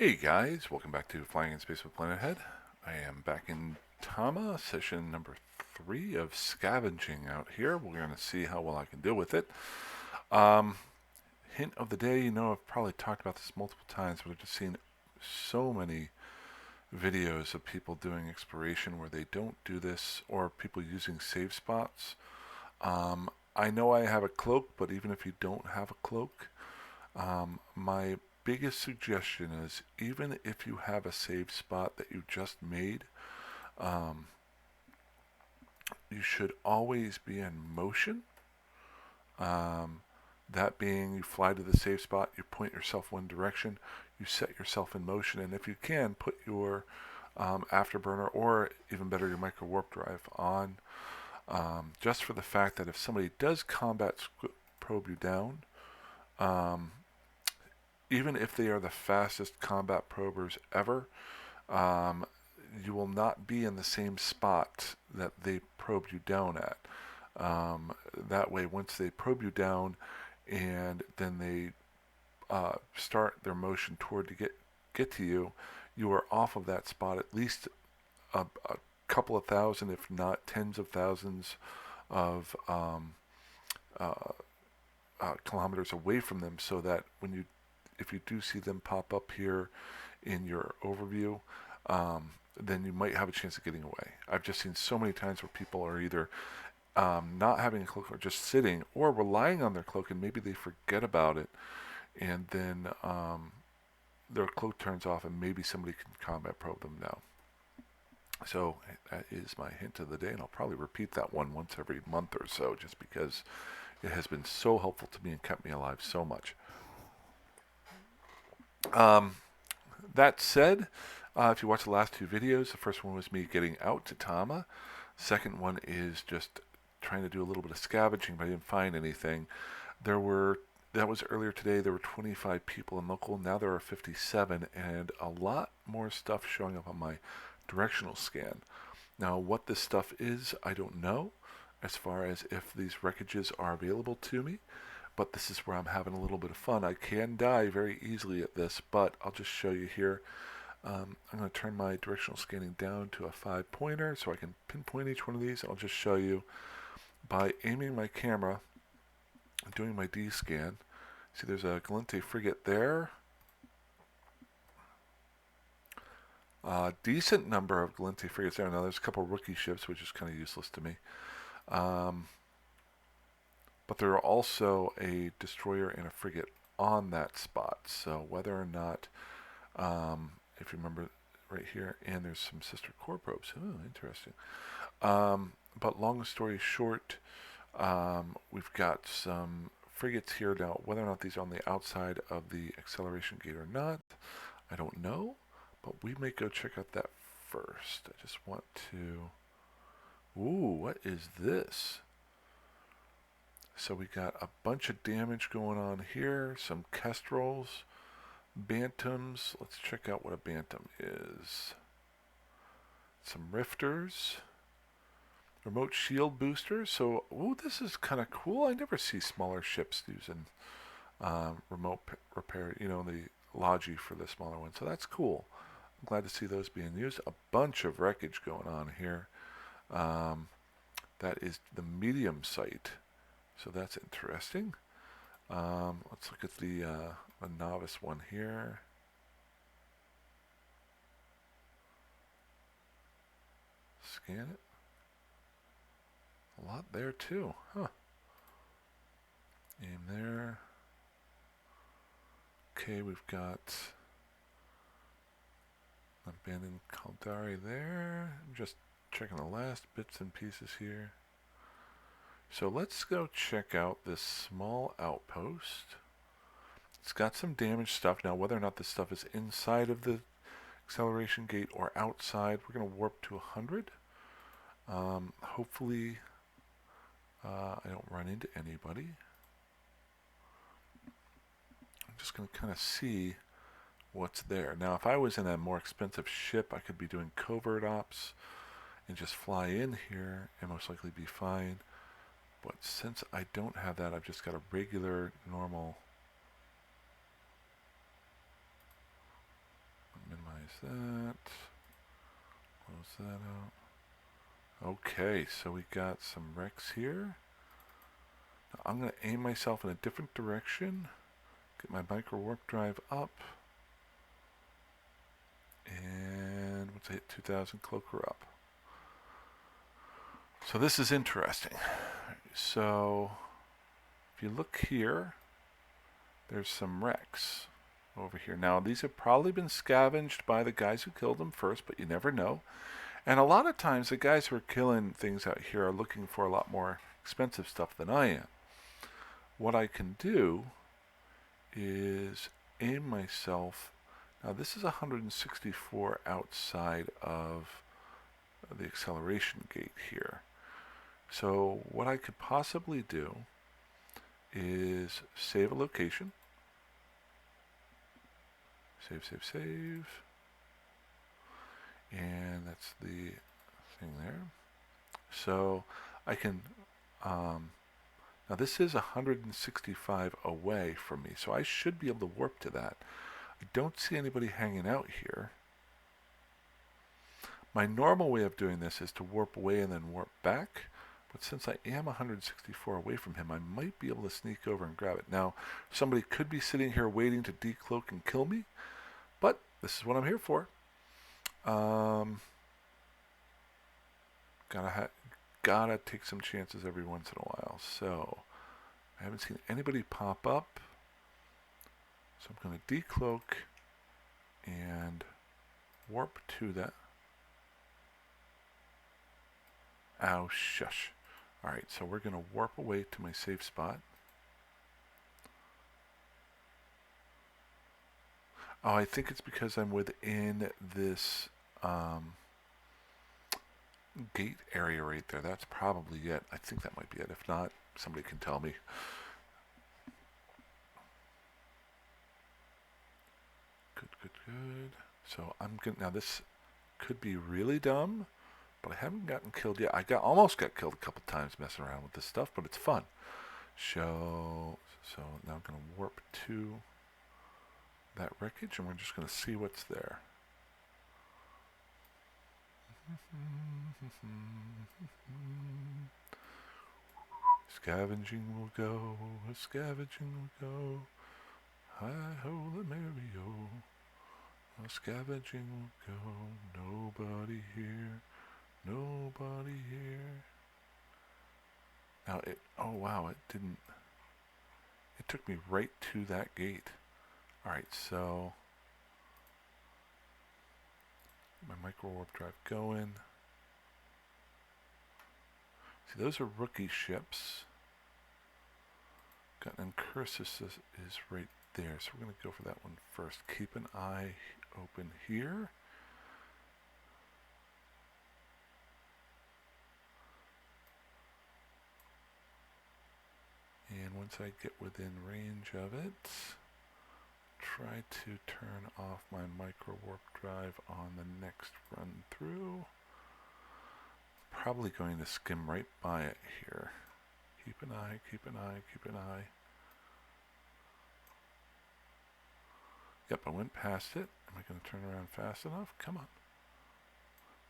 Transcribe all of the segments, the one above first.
Hey guys, welcome back to Flying in Space with Planet Head. I am back in Tama, session number 3 of Scavenging out here. We're going to see how well I can deal with it. Um, Hint of the day, I've probably talked about this multiple times, but I've just seen so many videos of people doing exploration where they don't do this, or people using save spots. I know I have a cloak, but even if you don't have a cloak, my biggest suggestion is even if you have a save spot that you just made, um, you should always be in motion. Um, that being, you fly to the save spot, you point yourself one direction, you set yourself in motion, and if you can, put your afterburner or even better, your micro warp drive on, just for the fact that if somebody does combat probe you down, um, even if they are the fastest combat probers ever, um, you will not be in the same spot that they probed you down at. That way, once they probe you down and then they start their motion toward to get to you, you are off of that spot at least a couple of thousand, if not tens of thousands of uh, kilometers away from them, so that if you do see them pop up here in your overview, then you might have a chance of getting away. I've just seen so many times where people are either not having a cloak or just sitting or relying on their cloak, and maybe they forget about it, and then their cloak turns off and maybe somebody can combat probe them now. So that is my hint of the day, and I'll probably repeat that one once every month or so, just because it has been so helpful to me and kept me alive so much. Um, that said, if you watch the last two videos, the first one was me getting out to Tama. Second one is just trying to do a little bit of scavenging, but I didn't find anything. That was earlier today. There were 25 people in local. Now there are 57, and a lot more stuff showing up on my directional scan. Now, what this stuff is, I don't know, as far as if these wreckages are available to me, but this is where I'm having a little bit of fun. I can die very easily at this, but I'll just show you here. I'm going to turn my directional scanning down to a 5-pointer so I can pinpoint each one of these. I'll just show you by aiming my camera, doing my D-scan. See, there's a Galente frigate there. Decent number of Galente frigates there. Now, there's a couple rookie ships, which is kind of useless to me. But there are also a destroyer and a frigate on that spot. So whether or not, if you remember right here, and there's some sister core probes. Oh, interesting. But long story short, we've got some frigates here now. Whether or not these are on the outside of the acceleration gate or not, I don't know. But we may go check out that first. I just want to... Ooh, what is this? So we got a bunch of damage going on here. Some kestrels, bantams. Let's check out what a bantam is. Some rifters, remote shield boosters. So, ooh, this is kind of cool. I never see smaller ships using remote repair, the logi for the smaller one. So that's cool. I'm glad to see those being used. A bunch of wreckage going on here. That is the medium site. So that's interesting. Let's look at the novice one here. Scan it. A lot there too, huh? Aim there. Okay, we've got abandoned Caldari there. I'm just checking the last bits and pieces here. So let's go check out this small outpost. It's got some damaged stuff. Now, whether or not this stuff is inside of the acceleration gate or outside, we're going to warp to 100. Hopefully, I don't run into anybody. I'm just going to kind of see what's there. Now, if I was in a more expensive ship, I could be doing covert ops and just fly in here and most likely be fine. But since I don't have that, I've just got a regular, normal that. Close that out. Okay, so we got some wrecks here. Now I'm going to aim myself in a different direction. Get my micro warp drive up. And once I hit 2000, cloak her up. So this is interesting. So if you look here, there's some wrecks over here. Now these have probably been scavenged by the guys who killed them first, but you never know. And a lot of times the guys who are killing things out here are looking for a lot more expensive stuff than I am. What I can do is aim myself. Now this is 164 outside of the acceleration gate here. So what I could possibly do is save a location. Save. And that's the thing there. So I can, now this is 165 away from me, so I should be able to warp to that. I don't see anybody hanging out here. My normal way of doing this is to warp away and then warp back, but since I am 164 away from him, I might be able to sneak over and grab it. Now, somebody could be sitting here waiting to decloak and kill me, but this is what I'm here for. Gotta take some chances every once in a while. So I haven't seen anybody pop up, so I'm going to decloak and warp to that. Ow, shush. Alright, so we're going to warp away to my safe spot. Oh, I think it's because I'm within this gate area right there. That's probably it. I think that might be it. If not, somebody can tell me. Good. So I'm gonna, now this could be really dumb, but I haven't gotten killed yet. Almost got killed a couple times messing around with this stuff, but it's fun. So now I'm gonna warp to that wreckage, and we're just gonna see what's there. Scavenging will go, scavenging will go. Hi-ho, the merry-o. Scavenging will go. Nobody here, nobody here. Now oh wow, it didn't. It took me right to that gate. Alright, so my micro warp drive going. See, those are rookie ships. And Cursus is right there, so we're going to go for that one first. Keep an eye open here. And once I get within range of it, try to turn off my micro warp drive on the next run through. Probably going to skim right by it here. Keep an eye. Yep, I went past it. Am I going to turn around fast enough? Come on.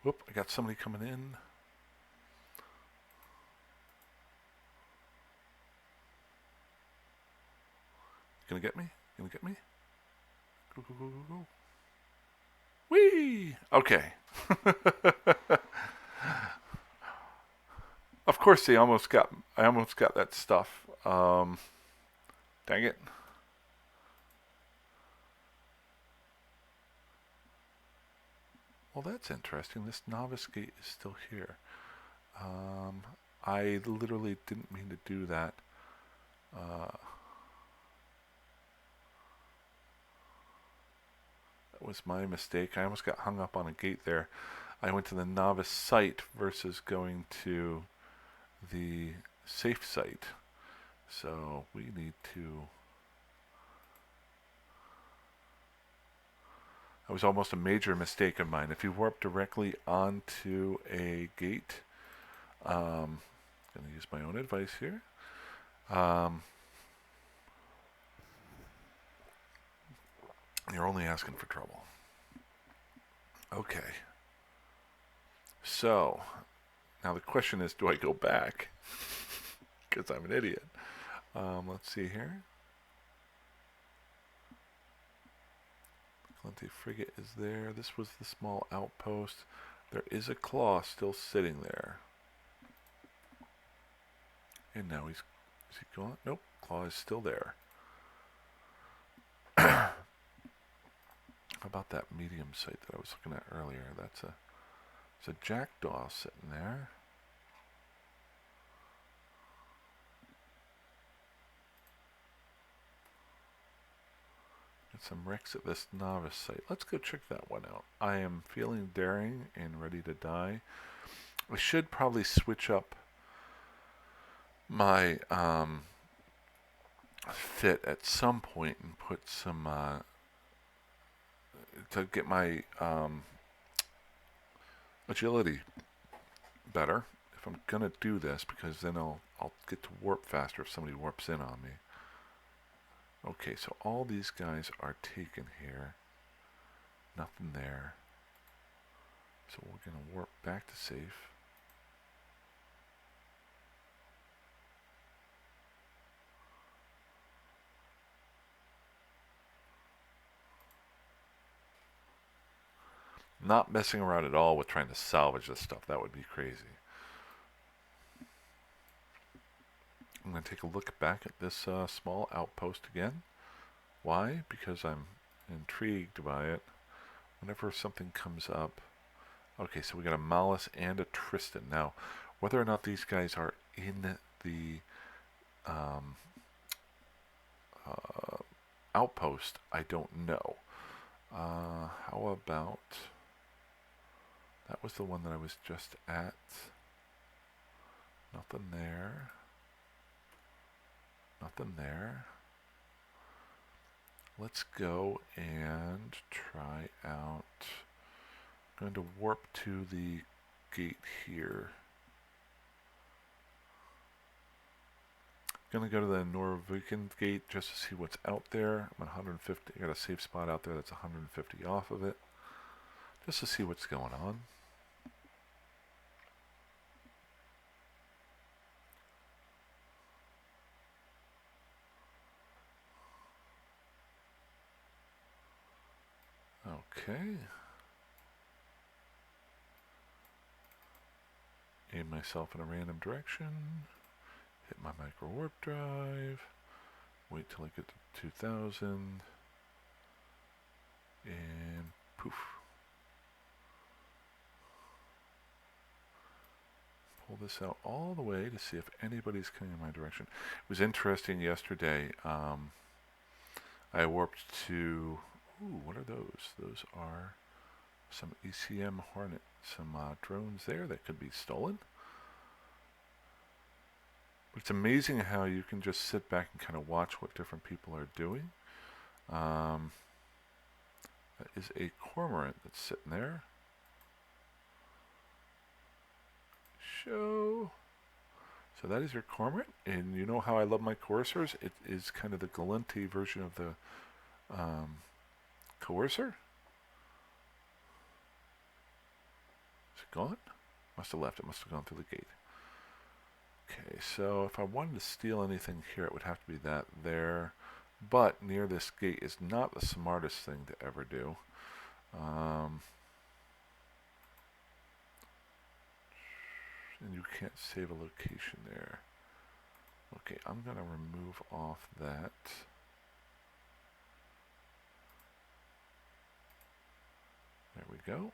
Whoop, I got somebody coming in. Gonna get me? Go. Whee! Okay. Of course, I almost got that stuff. Dang it. Well, that's interesting. This novice gate is still here. I literally didn't mean to do that. That was my mistake. I almost got hung up on a gate there. I went to the novice site versus going to the safe site. So we need to... That was almost a major mistake of mine. If you warp directly onto a gate, I'm going to use my own advice here. You're only asking for trouble. Okay. So, now the question is, do I go back? Because I'm an idiot. Let's see here. Plenty frigate is there. This was the small outpost. There is a claw still sitting there. And now is he gone? Nope, claw is still there. How about that medium site that I was looking at earlier? It's a jackdaw sitting there. Got some wrecks at this novice site. Let's go check that one out. I am feeling daring and ready to die. I should probably switch up my fit at some point and put some to get my agility better if I'm gonna do this, because then I'll get to warp faster if somebody warps in on me. Okay, so all these guys are taken here. Nothing there. So we're gonna warp back to safe. Not messing around at all with trying to salvage this stuff. That would be crazy. I'm going to take a look back at this small outpost again. Why? Because I'm intrigued by it. Whenever something comes up. Okay, so we got a Malice and a Tristan. Now, whether or not these guys are in the outpost, I don't know. How about... That was the one that I was just at. Nothing there. Nothing there. Let's go and try out... I'm going to warp to the gate here. Going to go to the Norwegian gate just to see what's out there. I'm 150. I got a safe spot out there that's 150 off of it. Just to see what's going on. Okay. Aim myself in a random direction. Hit my micro warp drive. Wait till I get to 2000. And poof. Pull this out all the way to see if anybody's coming in my direction. It was interesting yesterday. I warped to... Ooh, what are those? Those are some ECM Hornet. Some drones there that could be stolen. But it's amazing how you can just sit back and kind of watch what different people are doing. That is a cormorant that's sitting there. Show. So that is your cormorant, and you know how I love my coercers? It is kind of the Galenti version of the coercer. Is it gone? Must have left. It must have gone through the gate. Okay, so if I wanted to steal anything here, it would have to be that there. But near this gate is not the smartest thing to ever do. And you can't save a location there. Okay, I'm going to remove off that. There we go.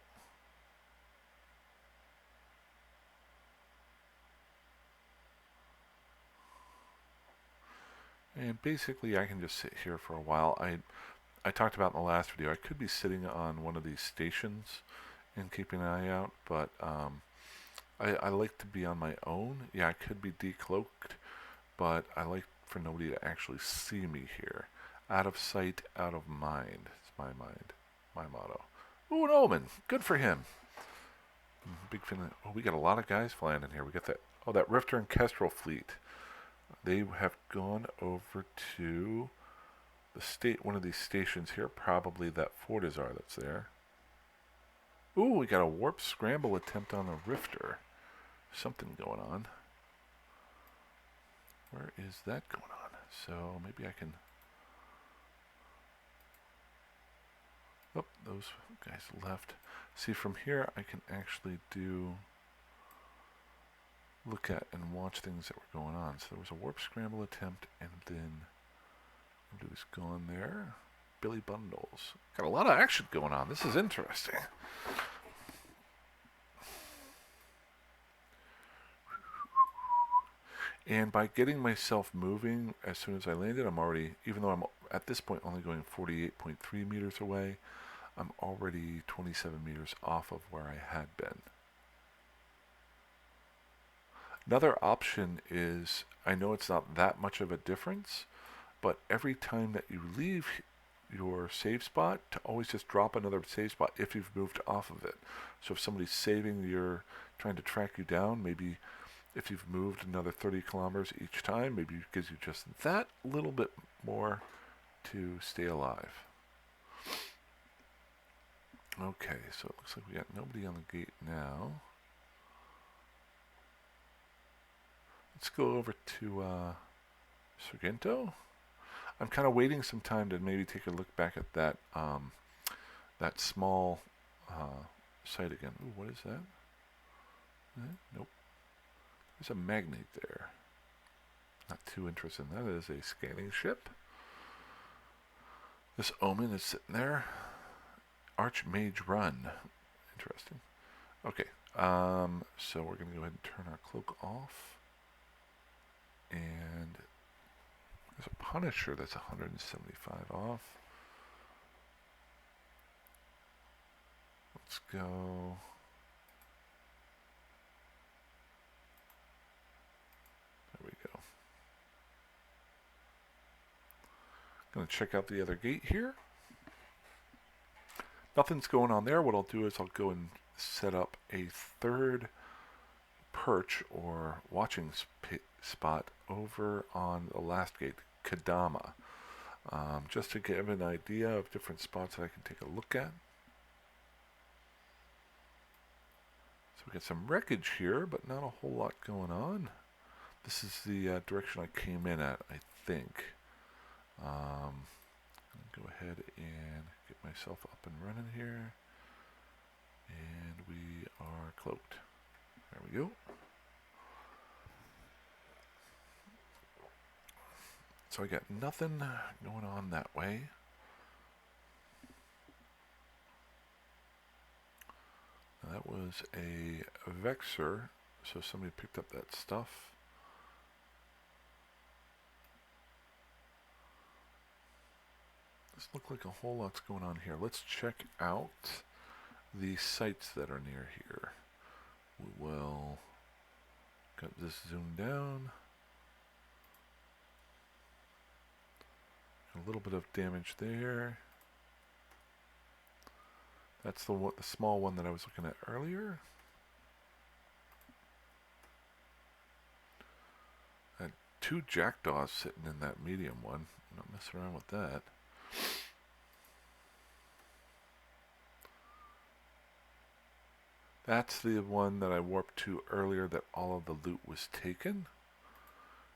And basically I can just sit here for a while. I talked about in the last video, I could be sitting on one of these stations and keeping an eye out, but I like to be on my own. Yeah, I could be decloaked, but I like for nobody to actually see me here. Out of sight, out of mind. It's my motto. Ooh, an omen. Good for him. Big fan. Oh, we got a lot of guys flying in here. We got that. Oh, that Rifter and Kestrel fleet. They have gone over to the one of these stations here. Probably that Fortizar that's there. Ooh, we got a warp scramble attempt on the Rifter. Something going on. Where is that going on? So maybe I can... Oh, those guys left. See, from here I can actually look at and watch things that were going on. So there was a warp scramble attempt, and then nobody's gone there. Billy Bundles. Got a lot of action going on. This is interesting. And by getting myself moving as soon as I landed, I'm already, even though I'm at this point only going 48.3 meters away, I'm already 27 meters off of where I had been. Another option is, I know it's not that much of a difference, but every time that you leave your save spot, to always just drop another save spot if you've moved off of it. So if somebody's trying to track you down, maybe if you've moved another 30 kilometers each time, maybe it gives you just that little bit more to stay alive. Okay, so it looks like we got nobody on the gate now. Let's go over to Sargento. I'm kind of waiting some time to maybe take a look back at that that small site again. Ooh, what is that? Nope. There's a magnate there. Not too interested in that. It is a scanning ship. This Omen is sitting there. Archmage Run. Interesting. Okay. So we're going to go ahead and turn our cloak off. And there's a Punisher that's 175 off. Let's go. There we go. Going to check out the other gate here. Nothing's going on there. What I'll do is I'll go and set up a third perch or watching spot over on the last gate, Kadama, just to give an idea of different spots that I can take a look at. So we got some wreckage here, but not a whole lot going on. This is the direction I came in at, I think. I'll go ahead and get myself up and running here. And we are cloaked. There we go. So I got nothing going on that way. Now that was a Vexer, so somebody picked up that stuff. Doesn't look like a whole lot's going on here. Let's check out the sites that are near here. We will got this zoomed down. A little bit of damage there. That's the small one that I was looking at earlier. Had 2 jackdaws sitting in that medium one. I'm not messing around with that. That's the one that I warped to earlier that all of the loot was taken.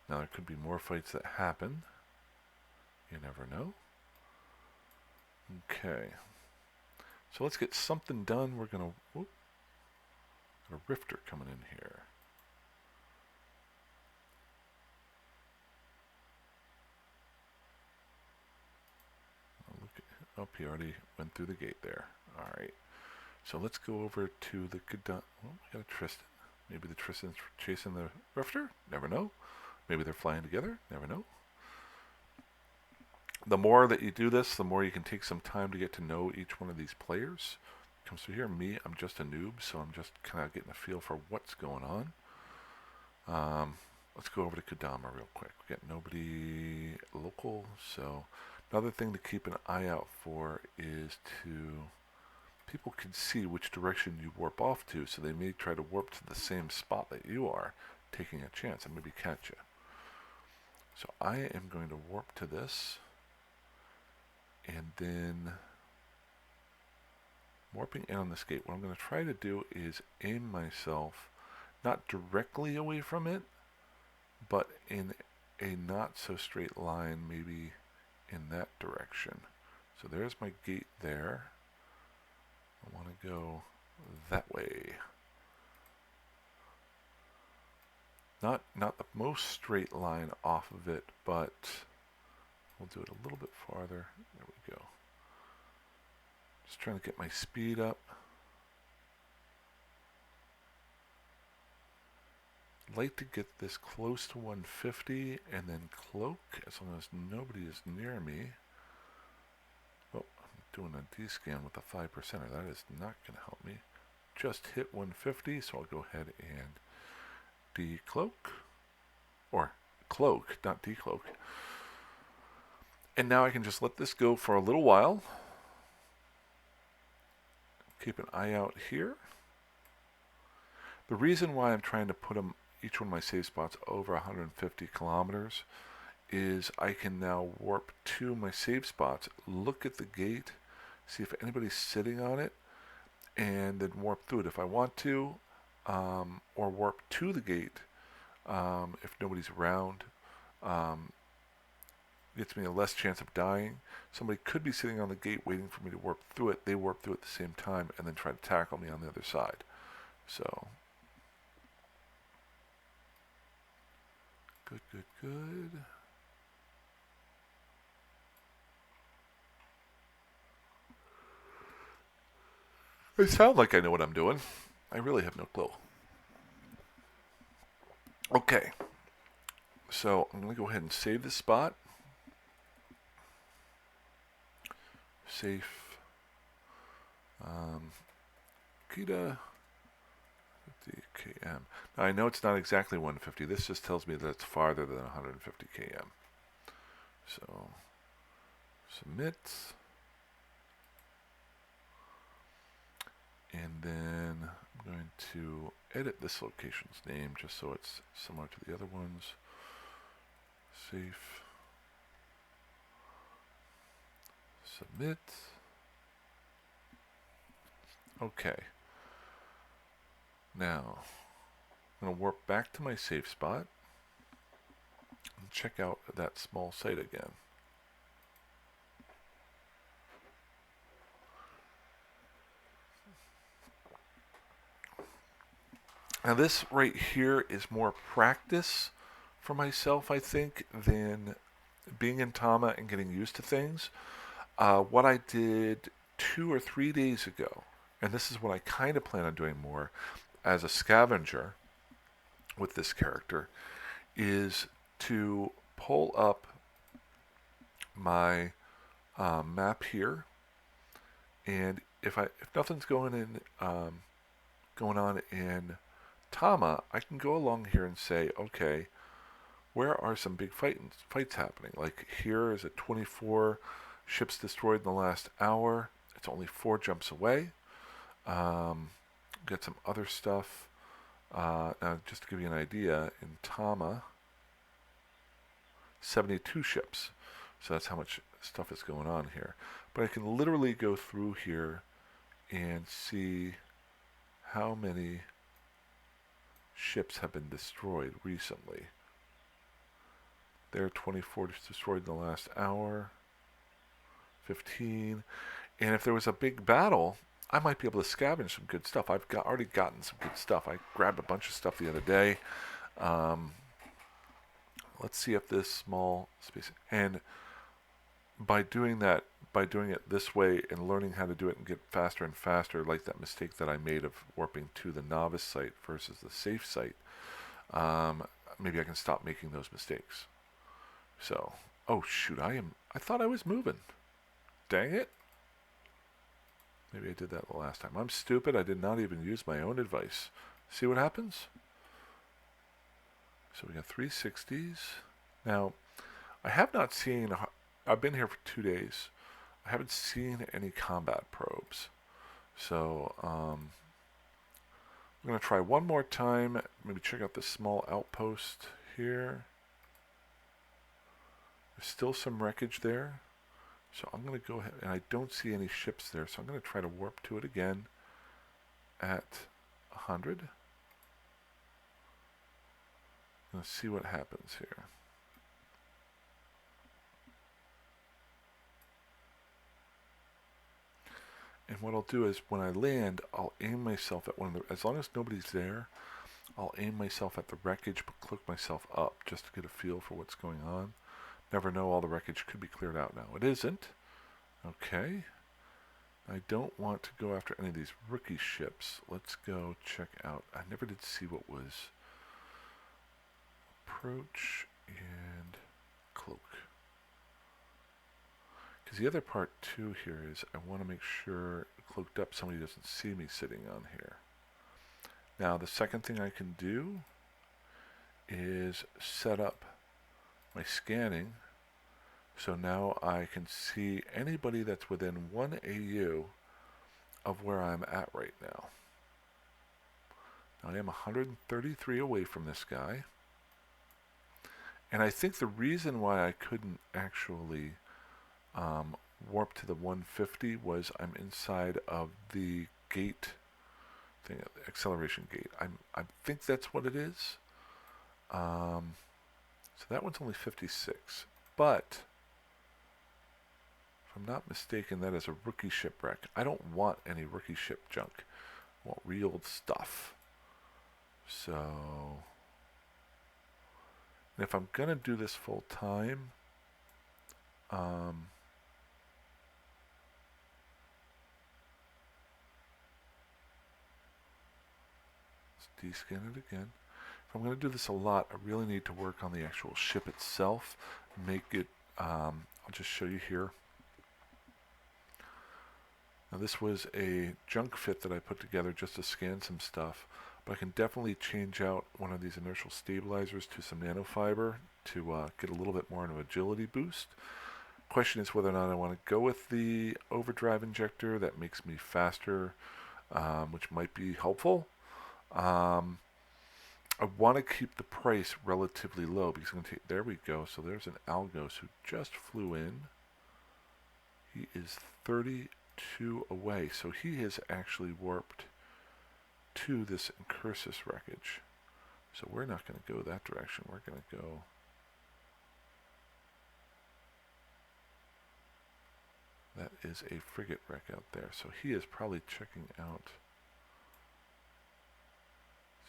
Now there could be more fights that happen. You never know. Okay. So let's get something done. We're going to... Whoop. Got a Rifter coming in here. Look at, oh, he already went through the gate there. Alright. So let's go over to the... Oh, we got a Tristan. Maybe the Tristan's chasing the Rifter? Never know. Maybe they're flying together? Never know. The more that you do this, the more you can take some time to get to know each one of these players. Comes through here. Me, I'm just a noob, so I'm just kind of getting a feel for what's going on. Let's go over to Kadama real quick. We got nobody local, so another thing to keep an eye out for is people can see which direction you warp off to, so they may try to warp to the same spot that you are, taking a chance and maybe catch you. So I am going to warp to this. And then warping in on this gate. What I'm going to try to do is aim myself not directly away from it, but in a not so straight line, maybe in that direction. So there's my gate there. I want to go that way. Not the most straight line off of it, but we'll do it a little bit farther. There we go. Just trying to get my speed up. I'd like to get this close to 150 and then cloak as long as nobody is near me. Oh, I'm doing a D-scan with a 5%er. That is not going to help me. Just hit 150, so I'll go ahead and decloak. Or cloak, not decloak. And now I can just let this go for a little while. Keep an eye out here. The reason why I'm trying to put each one of my save spots over 150 kilometers is I can now warp to my save spots, look at the gate, see if anybody's sitting on it, and then warp through it if I want to, or warp to the gate if nobody's around. Gets me a less chance of dying. Somebody could be sitting on the gate waiting for me to warp through it. They warp through at the same time and then try to tackle me on the other side. So, good. I sound like I know what I'm doing. I really have no clue. Okay. So, I'm going to go ahead and save this spot. Safe. Kita 50 km. Now I know it's not exactly 150. This just tells me that it's farther than 150 km. So submit. And then I'm going to edit this location's name just so it's similar to the other ones. Safe. Submit. Okay. Now, I'm going to warp back to my safe spot and check out that small site again. Now this right here is more practice for myself, I think, than being in Tama and getting used to things. What I did 2 or 3 days ago, and this is what I kind of plan on doing more as a scavenger with this character, is to pull up my map here, and if nothing's going on in Tama, I can go along here and say, okay, where are some big fights happening? Like here is 24 ships destroyed in the last hour. It's only 4 jumps away. Get some other stuff. Now, just to give you an idea, in Tama, 72 ships. So that's how much stuff is going on here. But I can literally go through here and see how many ships have been destroyed recently. There are 24 destroyed in the last hour, 15. And if there was a big battle, I might be able to scavenge some good stuff. I've already gotten some good stuff. I grabbed a bunch of stuff the other day. Let's see if this small space, and by doing it this way and learning how to do it and get faster and faster, like that mistake that I made of warping to the novice site versus the safe site, maybe I can stop making those mistakes. So, oh shoot, I thought I was moving. Dang it. Maybe I did that the last time. I'm stupid. I did not even use my own advice. See what happens? So we got 360s. Now, I have not seen, I've been here for 2 days. I haven't seen any combat probes. So, I'm going to try one more time. Maybe check out this small outpost here. There's still some wreckage there. So I'm going to go ahead, and I don't see any ships there, so I'm going to try to warp to it again at 100. Let's see what happens here. And what I'll do is when I land, I'll aim myself at one of the, as long as nobody's there, I'll aim myself at the wreckage, but click myself up just to get a feel for what's going on. Never know, all the wreckage could be cleared out now. It isn't. Okay. I don't want to go after any of these rookie ships. Let's go check out. I never did see what was approach and cloak. Because the other part too here is I want to make sure cloaked up somebody doesn't see me sitting on here. Now the second thing I can do is set up my scanning, so now I can see anybody that's within 1 AU of where I'm at right now. Now I am 133 away from this guy, and I think the reason why I couldn't actually warp to the 150 was I'm inside of the gate thing, acceleration gate. I think that's what it is. So that one's only 56, but if I'm not mistaken, that is a rookie shipwreck. I don't want any rookie ship junk. I want real stuff. So, and if I'm gonna do this full time, let's descan it again. If I'm going to do this a lot, I really need to work on the actual ship itself. Make it, I'll just show you here. Now this was a junk fit that I put together just to scan some stuff, but I can definitely change out one of these inertial stabilizers to some nanofiber to get a little bit more of an agility boost. Question is whether or not I want to go with the overdrive injector. That makes me faster, which might be helpful. I want to keep the price relatively low because I'm going to take, there we go. So there's an Algos who just flew in. He is 32 away. So he has actually warped to this Incursus wreckage. So we're not going to go that direction. We're going to go that is a frigate wreck out there. So he is probably checking out.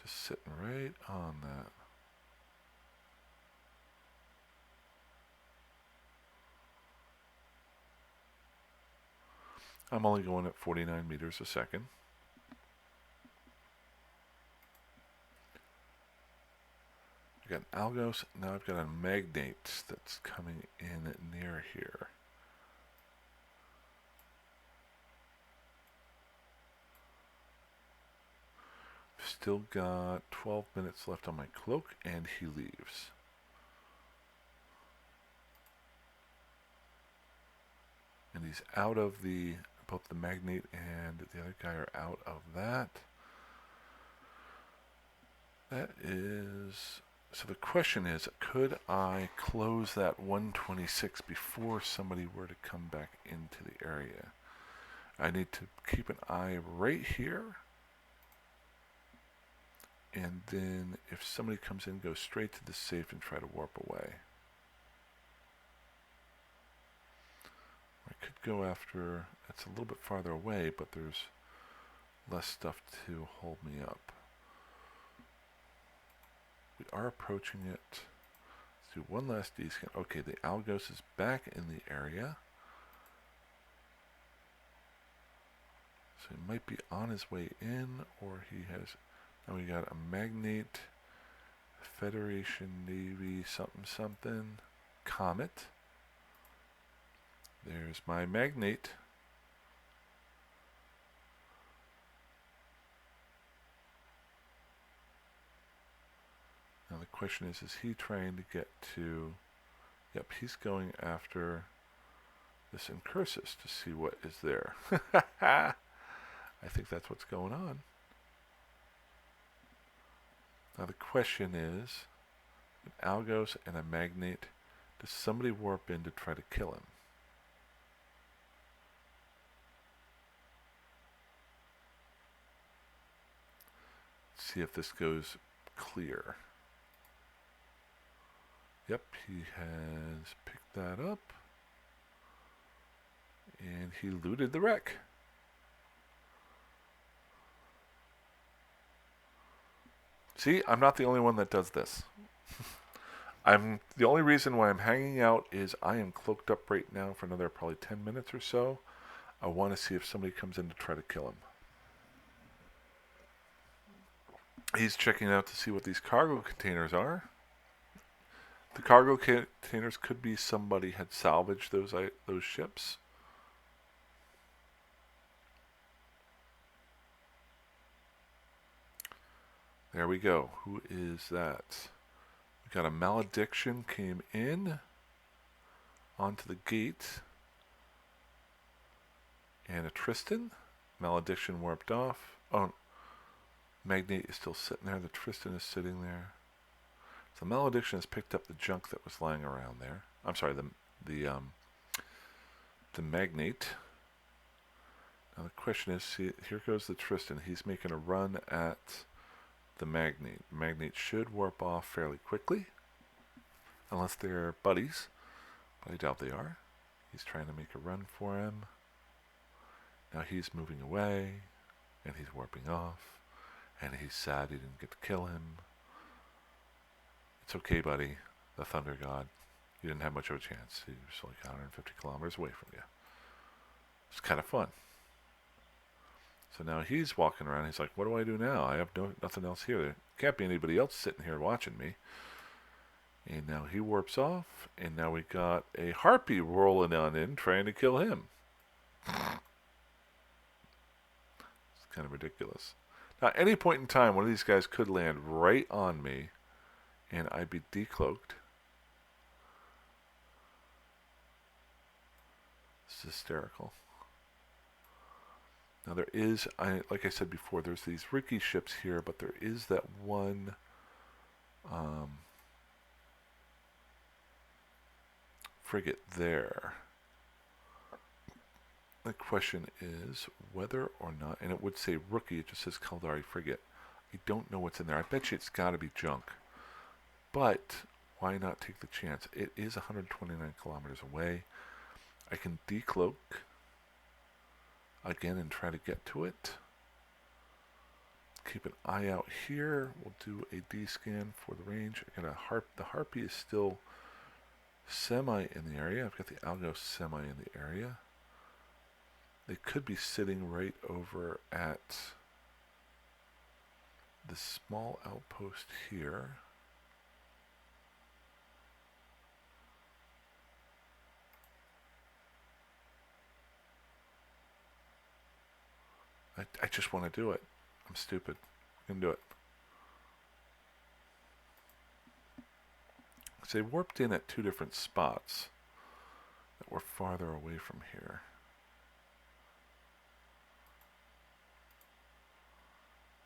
Just sitting right on that. I'm only going at 49 meters a second. I got an Algos, now I've got a Magnate that's coming in near here. Still got 12 minutes left on my cloak, and he leaves. And he's out of the, both the Magnate and the other guy are out of that. That is, so the question is, could I close that 126 before somebody were to come back into the area? I need to keep an eye right here. And then if somebody comes in, go straight to the safe and try to warp away. I could go after, it's a little bit farther away, but there's less stuff to hold me up. We are approaching it. Let's do one last descan. Okay, the Algos is back in the area. So he might be on his way in, or he has... Now we got a Magnate, Federation Navy, something something, Comet. There's my Magnate. Now the question is he trying to get to... Yep, he's going after this Incursus to see what is there. I think that's what's going on. Now the question is, an Algos and a Magnate, does somebody warp in to try to kill him? see if this goes clear. Yep, he has picked that up. And he looted the wreck. See, I'm not the only one that does this. The only reason why I'm hanging out is I am cloaked up right now for another probably 10 minutes or so. I want to see if somebody comes in to try to kill him. He's checking out to see what these cargo containers are. The cargo containers could be somebody had salvaged those ships. There we go. Who is that? We got a malediction came in onto the gate. And a Tristan. Malediction warped off. Oh, Magnate is still sitting there. The Tristan is sitting there. So Malediction has picked up the junk that was lying around there. I'm sorry, the Magnate. Now the question is, see, here goes the Tristan. He's making a run at the Magnate. Magnate should warp off fairly quickly, unless they're buddies, but I doubt they are. He's trying to make a run for him. Now he's moving away, and he's warping off, and he's sad he didn't get to kill him. It's okay, buddy, the Thunder God. You didn't have much of a chance. He was like 150 kilometers away from you. It's kind of fun. So now he's walking around. He's like, what do I do now? I have nothing else here. There can't be anybody else sitting here watching me. And now he warps off, and now we got a Harpy rolling on in trying to kill him. It's kind of ridiculous. Now, at any point in time, one of these guys could land right on me, and I'd be decloaked. This is hysterical. Now there is, like I said before, there's these Ricky ships here, but there is that one frigate there. The question is whether or not, and it would say Rookie, it just says Caldari frigate. I don't know what's in there. I bet you it's got to be junk. But why not take the chance? It is 129 kilometers away. I can decloak again and try to get to it. Keep an eye out here. We'll do a D-scan for the range. I got a the Harpy is still semi in the area. I've got the Algos semi in the area. They could be sitting right over at the small outpost here. I just want to do it. I'm stupid. I can do it. So they warped in at two different spots that were farther away from here.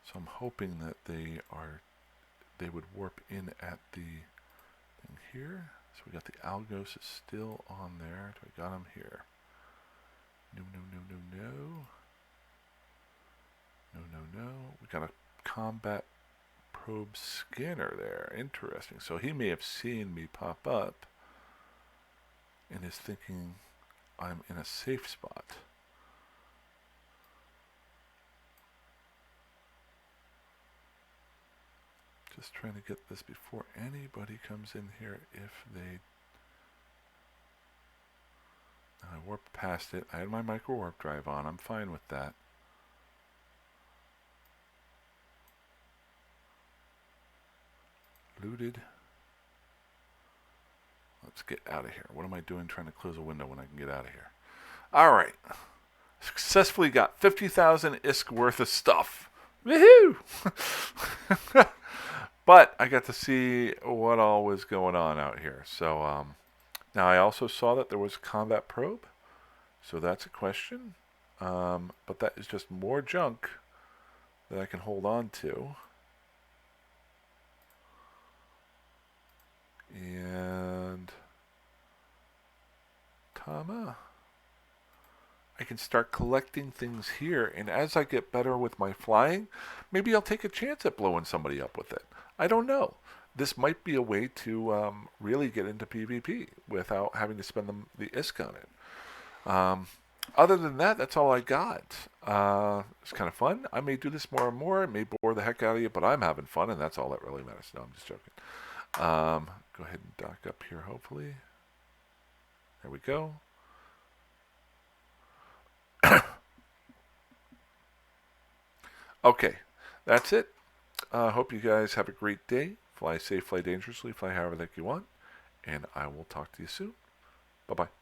So I'm hoping that they would warp in at the thing here. So we got the Algos is still on there. Do I got him here? No, no, no, no, no. No, no, no. We got a combat probe scanner there. Interesting. So he may have seen me pop up and is thinking I'm in a safe spot. Just trying to get this before anybody comes in here if they... I warped past it. I had my micro warp drive on. I'm fine with that. Looted. Let's get out of here. What am I doing trying to close a window when I can get out of here? Alright. Successfully got 50,000 ISK worth of stuff. Woohoo! But I got to see what all was going on out here. So now I also saw that there was a combat probe. So that's a question. But that is just more junk that I can hold on to. And Tama, I can start collecting things here, and as I get better with my flying, maybe I'll take a chance at blowing somebody up with it. I don't know. This might be a way to really get into PvP without having to spend the ISK on it. Other than that, that's all I got. It's kind of fun. I may do this more and more. It may bore the heck out of you, but I'm having fun, and that's all that really matters. No, I'm just joking. Go ahead and dock up here, hopefully. There we go. Okay, that's it. Hope you guys have a great day. Fly safe, fly dangerously, fly however the heck you want. And I will talk to you soon. Bye-bye.